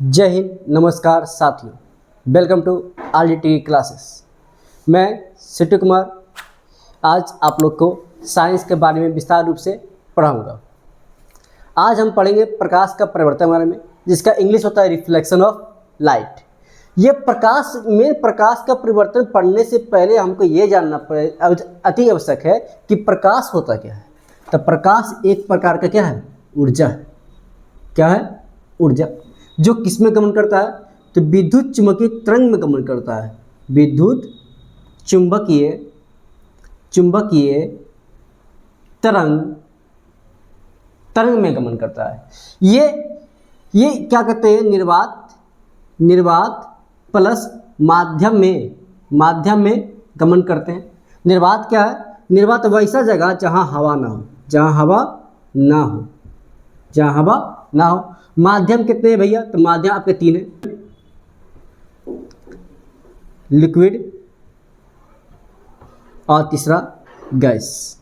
जय हिंद, नमस्कार साथियों, वेलकम टू RDT क्लासेस। मैं सिट्टू कुमार आज आप लोग को साइंस के बारे में विस्तार रूप से पढ़ाऊंगा। आज हम पढ़ेंगे प्रकाश का परिवर्तन बारे में, जिसका इंग्लिश होता है रिफ्लेक्शन ऑफ लाइट। ये प्रकाश का परिवर्तन पढ़ने से पहले हमको ये जानना अति आवश्यक है कि प्रकाश होता क्या है। तो प्रकाश एक प्रकार का क्या है, ऊर्जा है। क्या है? ऊर्जा, जो किस में गमन करता है? तो विद्युत चुम्बकीय तरंग में गमन करता है। विद्युत चुंबकीय तरंग में गमन करता है। ये क्या कहते हैं? निर्वात प्लस माध्यम में गमन करते हैं। निर्वात क्या है? निर्वात वैसा जगह जहां हवा ना हो। माध्यम कितने हैं भैया? तो माध्यम आपके 3 है, लिक्विड और तीसरा गैस,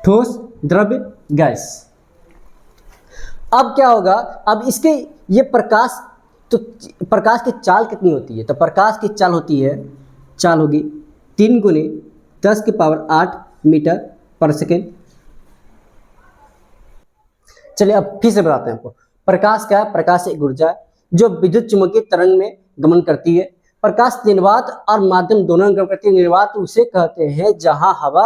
ठोस, द्रव्य, गैस। अब क्या होगा? अब इसके ये प्रकाश की चाल कितनी होती है? तो प्रकाश की चाल होगी 3 × 10⁸ मीटर पर सेकेंड। चलिए अब फिर से बताते हैं आपको। प्रकाश क्या है? प्रकाश एक ऊर्जा है जो विद्युत चुम्बकीय तरंग में गमन करती है। प्रकाश निर्वात और माध्यम दोनों में गमन करती है। निर्वात उसे कहते हैं जहां हवा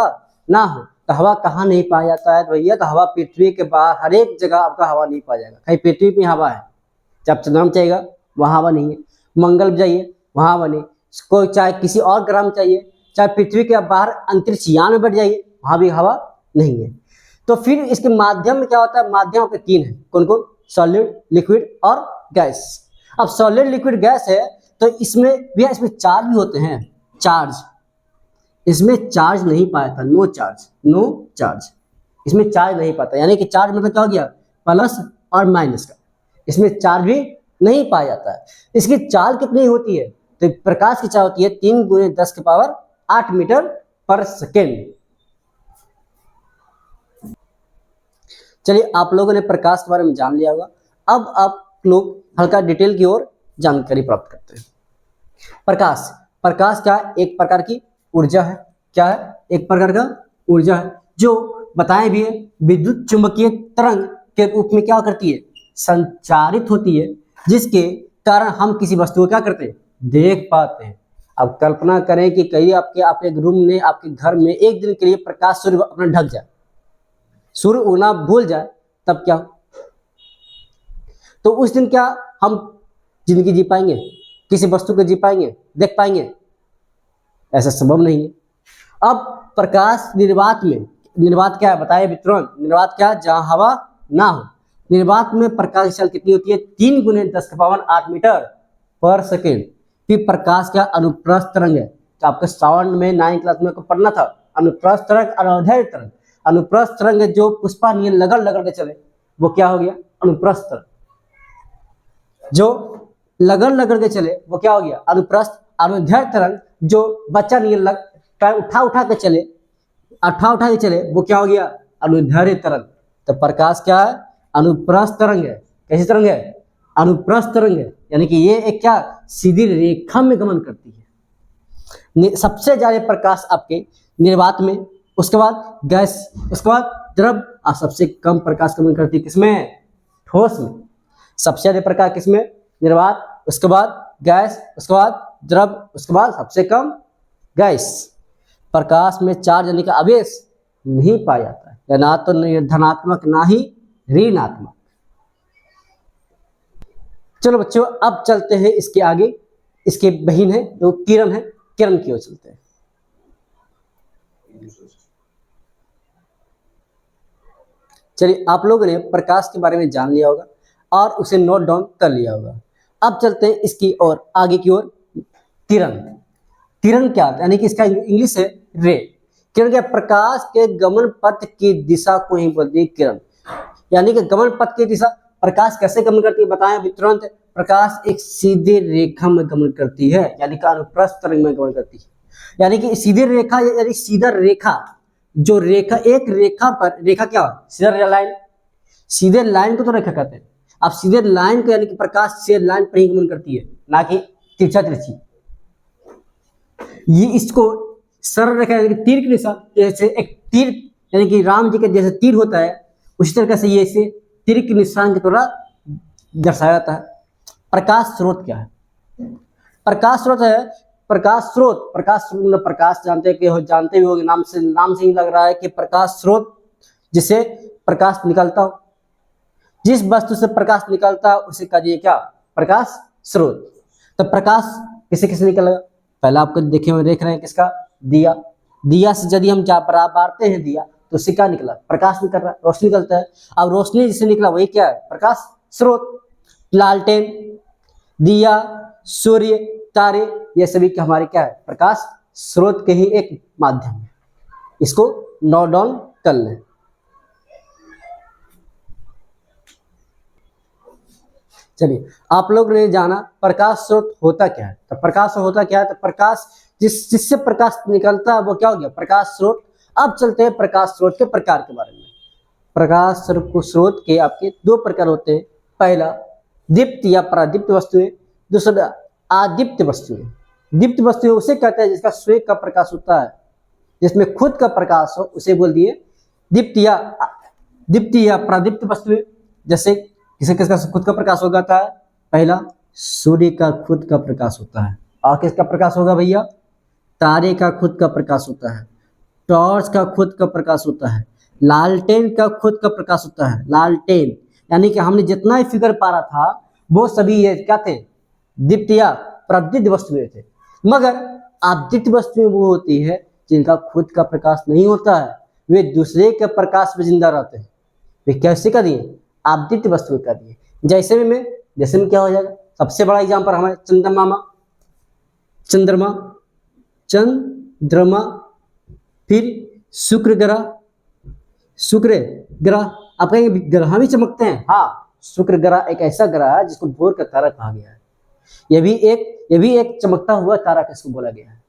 ना हो। तो हवा कहाँ नहीं पाया जाता है? तो भैया तो हवा पृथ्वी के बाहर हर एक जगह आपका हवा नहीं पाया जाएगा। कहीं पृथ्वी पे हवा है, जब चंद्रमा में जाइएगा वहाँ हवा नहीं है, मंगल में जाइए वहाँ हवा नहीं, कोई चाहे किसी और ग्रह में चाहिए, चाहे पृथ्वी के बाहर अंतरिक्ष यान में बैठ जाइए वहाँ भी हवा नहीं है। तो फिर इसके माध्यम में क्या होता है? माध्यम आपके 3 है। कौन कौन? सॉलिड, लिक्विड और गैस। अब सॉलिड, लिक्विड, गैस है तो इसमें चार्ज भी होते हैं। इसमें चार्ज नहीं पाया था, नो चार्ज। इसमें चार्ज नहीं पाता, यानी कि चार्ज मतलब क्या हो गया? प्लस और माइनस का। इसमें चार्ज भी नहीं पाया जाता है। इसकी चाल कितनी होती है? तो प्रकाश की चाल होती है 3 × 10⁸ मीटर पर सेकेंड। चलिए आप लोगों ने प्रकाश के बारे में जान लिया होगा। अब आप लोग हल्का डिटेल की ओर जानकारी प्राप्त करते हैं। प्रकाश क्या है? एक प्रकार की ऊर्जा है। क्या है? एक प्रकार का ऊर्जा है जो बताए भी है विद्युत चुम्बकीय तरंग के रूप में क्या करती है? संचारित होती है, जिसके कारण हम किसी वस्तु को क्या करते हैं? देख पाते हैं। अब कल्पना करें कि कहीं आपके रूम में, आपके घर में एक दिन के लिए प्रकाश सूर्य अपना ढक जाए, सूर्य उगना भूल जाए, तब क्या? तो उस दिन क्या हम जिंदगी जी पाएंगे? किसी वस्तु को जी पाएंगे, देख पाएंगे? ऐसा संभव नहीं है। अब प्रकाश निर्वात क्या है बताइए मित्रों? निर्वात क्या है? जहां हवा ना हो। निर्वात में प्रकाश की चाल कितनी होती है? 3 × 10⁸ मीटर पर सेकेंड। फिर प्रकाश क्या? अनुप्रस्थ तरंग है। तो आपके साउंड में 9 क्लास में आपको पढ़ना था अनुप्रस्थ तरंग, अवधेय तरंग। अनुप्रस्थ तरंग जो पुष्पा नियन लगड़ के चले, वो क्या हो गया? अनुप्रस्थ तरंग। जो लगड़ के चले वो क्या हो गया? अनुप्रस्थ। अवधेय तरंग जो बच्चा नियन उठा के चले वो क्या हो गया? अनुदैर्ध्य तरंग। तो प्रकाश क्या है? अनुप्रस्थ तरंग है। कैसी तरंग है? अनुप्रस्थ तरंग है, यानी कि ये एक क्या? सीधी रेखा में गमन करती है। सबसे ज्यादा प्रकाश आपके निर्वात में, उसके बाद गैस, उसके बाद द्रव, और सबसे कम प्रकाश गमन करती है किसमें? ठोस में। सबसे ज्यादा प्रकाश किसमें? निर्वात, उसके बाद गैस, उसके बाद द्रव, उसके बाद सबसे कम गैस। प्रकाश में चार्ज यानी कि आवेश नहीं पाया जाता है, या ना तो धनात्मक ना ही ऋणात्मक। चलो बच्चों अब चलते हैं इसके आगे। इसके बहिन है जो किरण है, किरण की ओर चलते हैं। चलिए आप लोगों ने प्रकाश के बारे में जान लिया होगा और उसे नोट डाउन कर लिया होगा। अब चलते हैं इसकी ओर, आगे की ओर। किरण क्या है? यानी कि इसका इंग्लिश है रे। किरण क्या? प्रकाश के गमन पथ की दिशा को ही बोलती है किरण। यानी कि गमन पथ की दिशा, प्रकाश कैसे गमन करती है बताएं अभी तुरंत। प्रकाश एक सीधे रेखा में गमन करती है, यानी कि अनुप्रस्थ तरंग में गमन करती है। यानी कि सीधी रेखा, यानी सीधा रेखा, जो रेखा, एक रेखा पर, रेखा क्या? सीधा लाइन, सीधे लाइन को तो रेखा कहते हैं। अब सीधे लाइन को यानी कि प्रकाश से लाइन पर ही गमन करती है, ना कि तिरछा तिरछी। ये इसको सरल रेखा यानी कि तीर की दिशा, जैसे एक तीर यानी कि राम जी के जैसे तीर होता है, उसी तरीके से ये इसे तीर के निशान के द्वारा दर्शाया जाता है। प्रकाश स्रोत क्या है? प्रकाश स्रोत है, प्रकाश मतलब प्रकाश जानते भी होंगे, नाम से ही लग रहा है कि प्रकाश स्रोत जिसे प्रकाश निकलता हो, जिस वस्तु से प्रकाश निकलता है उसे कहिए क्या? प्रकाश स्रोत। तो प्रकाश किसे किसे निकलेगा? पहला आपको देख रहे हैं किसका? दिया। दिया से यदि हम बारते हैं दिया तो उससे क्या निकला? प्रकाश निकल रहा है, रोशनी निकलता है। अब रोशनी जिससे निकला वही क्या है? प्रकाश स्रोत। लालटेन, दिया, सूर्य, तारे, ये सभी के हमारे क्या है? प्रकाश स्रोत के ही एक माध्यम है। इसको नोट डाउन कर लें। चलिए, आप लोग ने जाना प्रकाश स्रोत होता क्या है। तो प्रकाश होता क्या है? तो प्रकाश जिससे प्रकाश निकलता है वो क्या हो गया? प्रकाश स्रोत। अब चलते हैं प्रकाश स्रोत के प्रकार के बारे में। प्रकाश स्रोत के आपके दो प्रकार होते हैं। पहला दीप्त या प्रादीप्त वस्तुएं, दूसरा आदीप्त वस्तुएं। दीप्त वस्तुएं उसे कहते हैं जिसका स्वयं का प्रकाश होता है, जिसमें खुद का प्रकाश हो, उसे बोल दिए दीप्त या प्रादीप्त वस्तुएं। जैसे किसका खुद का प्रकाश हो जाता है? पहला सूर्य का खुद का प्रकाश होता है। और किसका प्रकाश होगा भैया? तारे का खुद का प्रकाश होता है। टॉर्च का खुद का प्रकाश होता है। लालटेन का खुद का प्रकाश होता है। लालटेन यानी कि हमने जितना ही फिगर पा रहा था वो सभी ये क्या थे? दीप्त या प्रादीप्त वस्तुएं थे। मगर आदीप्त वस्तुएं वो होती है जिनका खुद का प्रकाश नहीं होता है, वे दूसरे के प्रकाश में जिंदा रहते हैं। वे कैसे कर दिए? आदीप्त वस्तुएं कर दिए। जैसे में क्या हो जाएगा? सबसे बड़ा एग्जाम्पल हमारे चंद्रमा, फिर शुक्र ग्रह। आप कहेंगे ग्रह भी चमकते हैं? हाँ, शुक्र ग्रह एक ऐसा ग्रह है जिसको भोर का तारा कहा गया है। यह भी एक चमकता हुआ तारा किसको बोला गया है।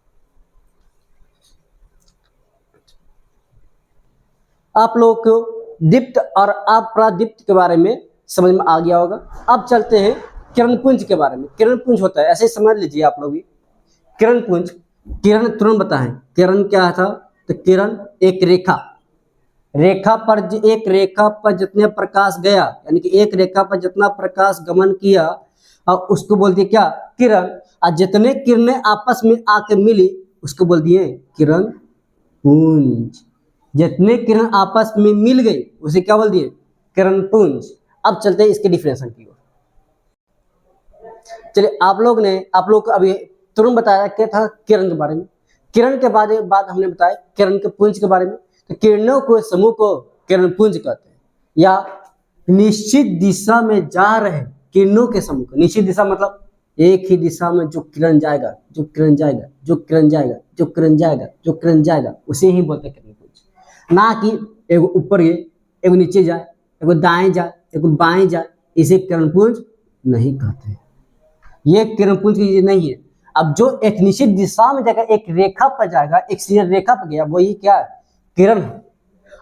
आप लोगों को दीप्त और अप्रादीप्त के बारे में समझ में आ गया होगा। अब चलते हैं किरणपुंज के बारे में। किरणपुंज होता है, ऐसे समझ लीजिए आप लोग भी। किरणपुंज, किरण तुरंत बताएं किरण क्या था? तो किरण एक रेखा पर जितने प्रकाश गया, यानी कि एक रेखा पर जितना प्रकाश गमन किया और उसको बोल दिए क्या? किरण। और जितने किरणें आपस में आके मिली उसको बोल दिए किरण पुंज। जितने किरण आपस में मिल गई उसे क्या बोल दिए? किरण पुंज। अब चलते हैं इसके डिफिनेशन की ओर। चलिए, आप लोग को अभी तुरंत बताया क्या था किरण के बारे में। किरण के बाद हमने बताया किरण के पुंज के बारे में। तो किरणों को समूह को किरण पुंज कहते हैं, या निश्चित दिशा में जा रहे किरणों के समूह को। निश्चित दिशा मतलब एक ही दिशा में जो किरण जाएगा उसे ही बोलते हैं किरण पुंज। ना कि एगो ऊपर गए, एगो नीचे जाए, एगो दाएं जाए, एगो बाएं जाए, इसे किरण पुंज नहीं कहते। ये किरण पुंज की चीज नहीं है। अब जो एक निश्चित दिशा में जाएगा, एक रेखा पर जाएगा, एक सीधी रेखा पर गया, वही क्या है? किरण है।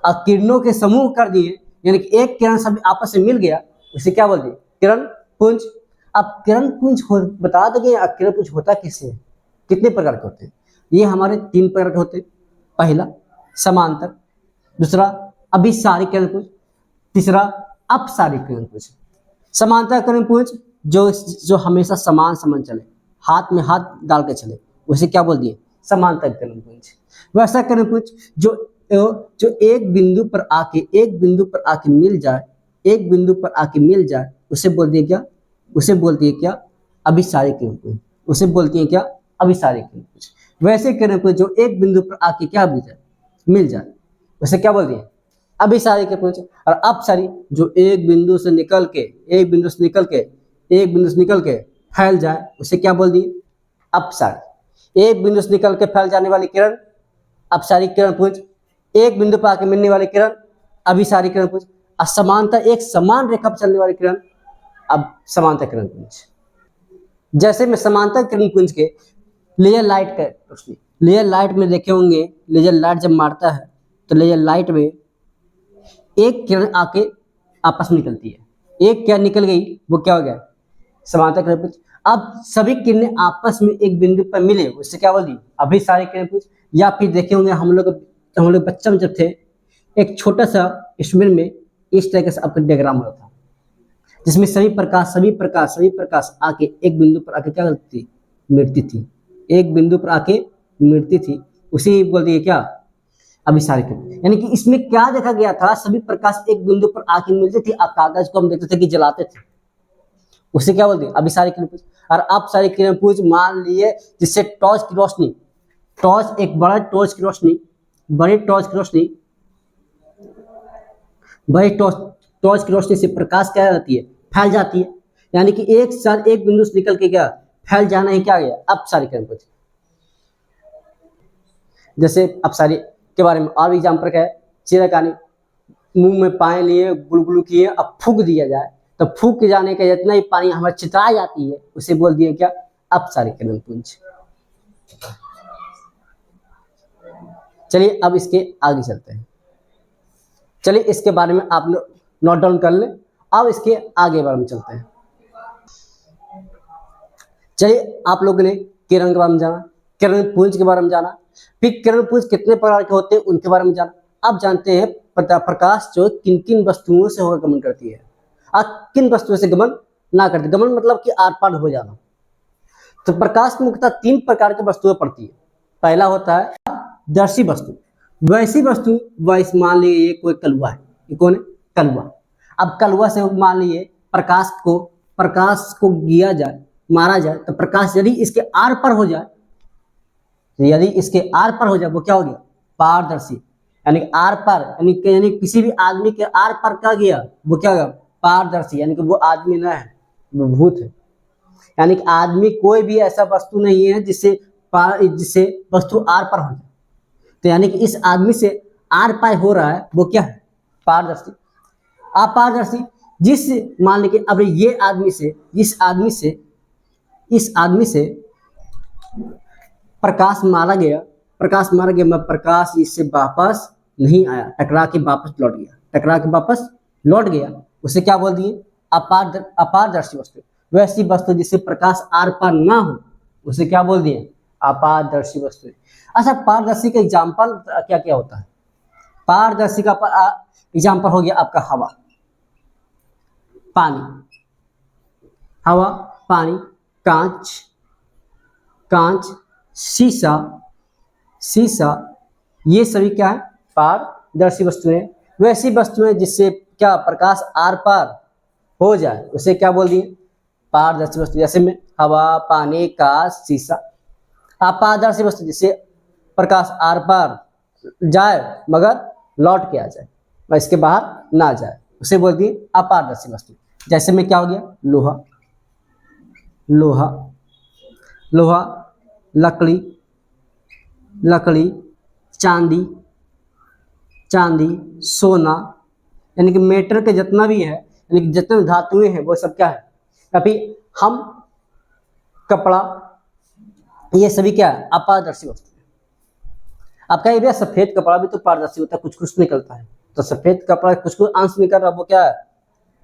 और किरणों के समूह कर दिए, यानी कि एक किरण सब आपस में मिल गया, उसे क्या बोल दिए? किरण पुंज। अब किरण पुंज बता दोगे किरण पुंज होता किससे? कितने प्रकार के होते हैं? ये हमारे 3 प्रकार के होते हैं। पहला समांतर, दूसरा अभिसारी किरण पुंज, तीसरा अपसारी किरण पुंज। समांतर किरण पुंज जो हमेशा समान चले, हाथ में हाथ डाल के चले, उसे क्या बोल दिए? समांतर किरण पुंज। वैसा किरण पुंज जो एक बिंदु पर आके मिल जाए, उसे बोलती है क्या? अभिसारी किरण पुंज। उसे बोलती है क्या? अभिसारी किरण पुंज। वैसे किरण पुंज जो एक बिंदु पर आके क्या मिल जाए, उसे क्या बोलती है? अभिसारी किरण पुंज। और अपसारी जो एक बिंदु से निकल के फैल जाए, उसे क्या बोल दिए? अपसारी। एक बिंदु से निकल के फैल जाने वाली किरण अपसारी किरण पुंज, एक बिंदु पर आके मिलने वाली किरण अभिसारी किरण पुंज। असमानता एक समान रेखा पर चलने वाली किरण अब समांतर किरण पुंज। जैसे में समांतर किरण पुंज के लेजर लाइट में देखे होंगे, लेजर लाइट जब मारता है तो लेजर लाइट में एक किरण आके आपस में निकलती है, एक क्या निकल गई, वो क्या हो गया, समांतर किरण पुंज। अब सभी किरणें आपस में एक बिंदु पर मिले, उससे क्या बोल दी, अभिसारी किरण पुंज। या फिर देखे होंगे हम लोग बच्चा में जब थे, एक छोटा सा इंस्ट्रूमेंट में इस तरह से आपका डायग्राम होता था, जिसमें सभी प्रकाश आके एक बिंदु पर आके क्या करती थी, मिलती थी, एक बिंदु पर आके मिलती थी, उसी बोलती है क्या, अभिसारी किरण। यानी कि इसमें क्या देखा गया था, सभी प्रकाश एक बिंदु पर आके मिलते थे, कागज को हम देखते थे कि जलाते थे, उसे क्या बोलते हैं, अभिसारी किरण पुंज। और अपसारी किरण पुंज मान लिए जिससे टॉर्च की रोशनी, टॉर्च एक बड़ा टॉर्च की रोशनी, बड़े टॉर्च की रोशनी, बड़े टॉर्च की रोशनी से प्रकाश क्या जाती है, फैल जाती है। यानी कि एक साथ एक बिंदु से निकल के क्या फैल जाना ही क्या गया, अपसारी किरण पुंज। जैसे अपसारी के बारे में और एग्जाम्पल क्या है, चिरकानी, मुंह में पानी लिए गुलगुलू किए, अब फूंक दिया जाए तो फूंक के जाने का जितना ही पानी हमारे चित्रा जाती है, उसे बोल दिए क्या, अपसारी किरण पुंज। चलिए अब इसके आगे चलते हैं, चलिए इसके बारे में आप लोग नोट डाउन कर लें। अब इसके आगे बारे में चलते हैं। चलिए आप लोगों ने किरण के बारे में जाना, किरण पुंज के बारे में जाना, फिर किरण पुंज कितने प्रकार के होते हैं उनके बारे में जाना। अब जानते हैं प्रकाश जो किन किन वस्तुओं से होकर गमन करती है और किन वस्तुओं से गमन ना करती। गमन मतलब कि आर पार हो जाना। तो प्रकाश मुख्यतः 3 प्रकार की वस्तुएं पड़ती है। पहला होता है दर्शी वस्तु, वैसी वस्तु, वैसे मान लीजिए ये कोई कलुआ है, ये कौन है, कलुआ। अब कलुआ से मान लीजिए प्रकाश को गिरा जाए, मारा जाए, तो प्रकाश यदि इसके आर पर हो जाए, वो क्या हो गया, पारदर्शी। यानी आर पर यानी किसी भी आदमी के आर पर क्या गया, वो क्या होगा, पारदर्शी। यानी कि वो आदमी ना है, वो भूत है। यानी कि आदमी कोई भी ऐसा वस्तु नहीं है जिससे वस्तु आर पर हो जाए। तो यानी कि इस आदमी से आर पार हो रहा है, वो क्या है, पारदर्शी। अपारदर्शी, जिस मान लीजिए अब ये आदमी से इस आदमी से प्रकाश मारा गया, मैं प्रकाश इससे वापस नहीं आया, टकरा के वापस लौट गया, उसे क्या बोल दिए, अपारदर्शी वस्तु। वैसी वस्तु जिससे प्रकाश आर पार ना हो, उसे क्या बोल दिए, अपारदर्शी वस्तु। अच्छा, पारदर्शी का एग्जाम्पल क्या क्या होता है। पारदर्शी का एग्जाम्पल हो गया आपका हवा, पानी, कांच, शीशा, ये सभी क्या है, पारदर्शी वस्तुएं। वैसी वस्तुएं जिससे क्या प्रकाश आर पार हो जाए, उसे क्या बोल दिए, पारदर्शी वस्तु। जैसे में हवा, पानी, कांच, शीशा। अपारदर्शी वस्तु जिससे प्रकाश आर पार जाए मगर लौट के आ जाए, और इसके बाहर ना जाए, उसे बोल दिए अपारदर्शी वस्तु। जैसे में क्या हो गया, लोहा, लकड़ी, चांदी, सोना। यानी कि मेटर के जितना भी है, यानी कि जितने धातुएं हैं वो सब क्या है, अभी हम कपड़ा, ये सभी क्या है, अपारदर्शी वस्तु। आपका ये भैया सफेद कपड़ा भी तो पारदर्शी होता है, कुछ निकलता है। तो सफेद कपड़ा कुछ अंश निकल रहा, वो क्या है,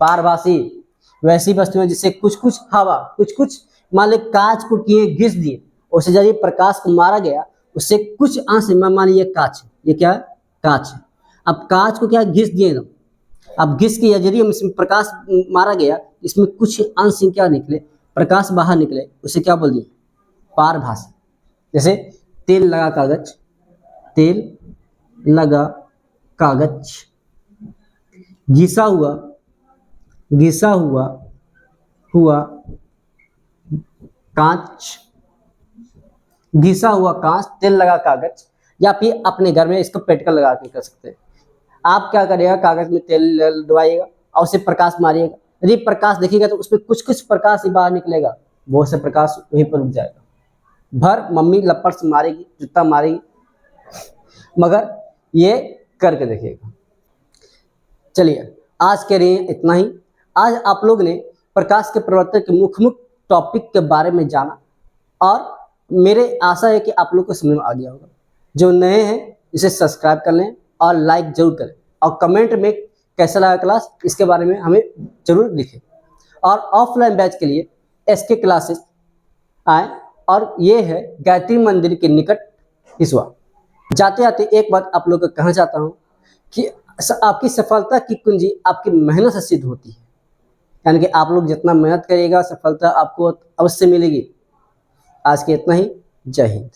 पारभासी। वैसी वस्तुएं जिससे कुछ हवा, कुछ मान ली कांच को किए घिस दिए, उससे जब प्रकाश को मारा गया, उससे कुछ अंश, मान लीजिए कांच, ये क्या है, कांच। अब कांच को क्या घिस दिए ना, अब घिस के यदि हम इसमें प्रकाश मारा गया, इसमें कुछ अंश क्या निकले, प्रकाश बाहर निकले, उसे क्या बोल दिए, पारभासी। जैसे तेल लगा कागज, घिसा हुआ कांच, तेल लगा कागज। या फिर अपने घर में इसको पेटकर लगा के कर सकते हैं। आप क्या करिएगा, कागज में तेल डुबाइएगा और उसे प्रकाश मारिएगा, यदि प्रकाश देखिएगा तो उसमें कुछ प्रकाश ही बाहर निकलेगा, बहुत से प्रकाश वहीं पर रुक जाएगा। भर मम्मी लपड़ से मारेगी, जूता मारेगी, मगर ये करके देखिएगा। चलिए आज के लिए इतना ही। आज आप लोग ने प्रकाश के प्रवर्तन के मुख्य टॉपिक के बारे में जाना, और मेरे आशा है कि आप लोग को समझ में आ गया होगा। जो नए हैं इसे सब्सक्राइब कर लें और लाइक जरूर करें, और कमेंट में कैसा लगा क्लास, इसके बारे में हमें जरूर लिखें। और ऑफलाइन बैच के लिए SK क्लासेस आए, और ये है गायत्री मंदिर के निकट हिसुआ। जाते जाते एक बात आप लोग को कहना चाहता हूँ कि आपकी सफलता की कुंजी आपकी मेहनत से सिद्ध होती है, यानी कि आप लोग जितना मेहनत करिएगा सफलता आपको अवश्य मिलेगी। आज के इतना ही, जय हिंद।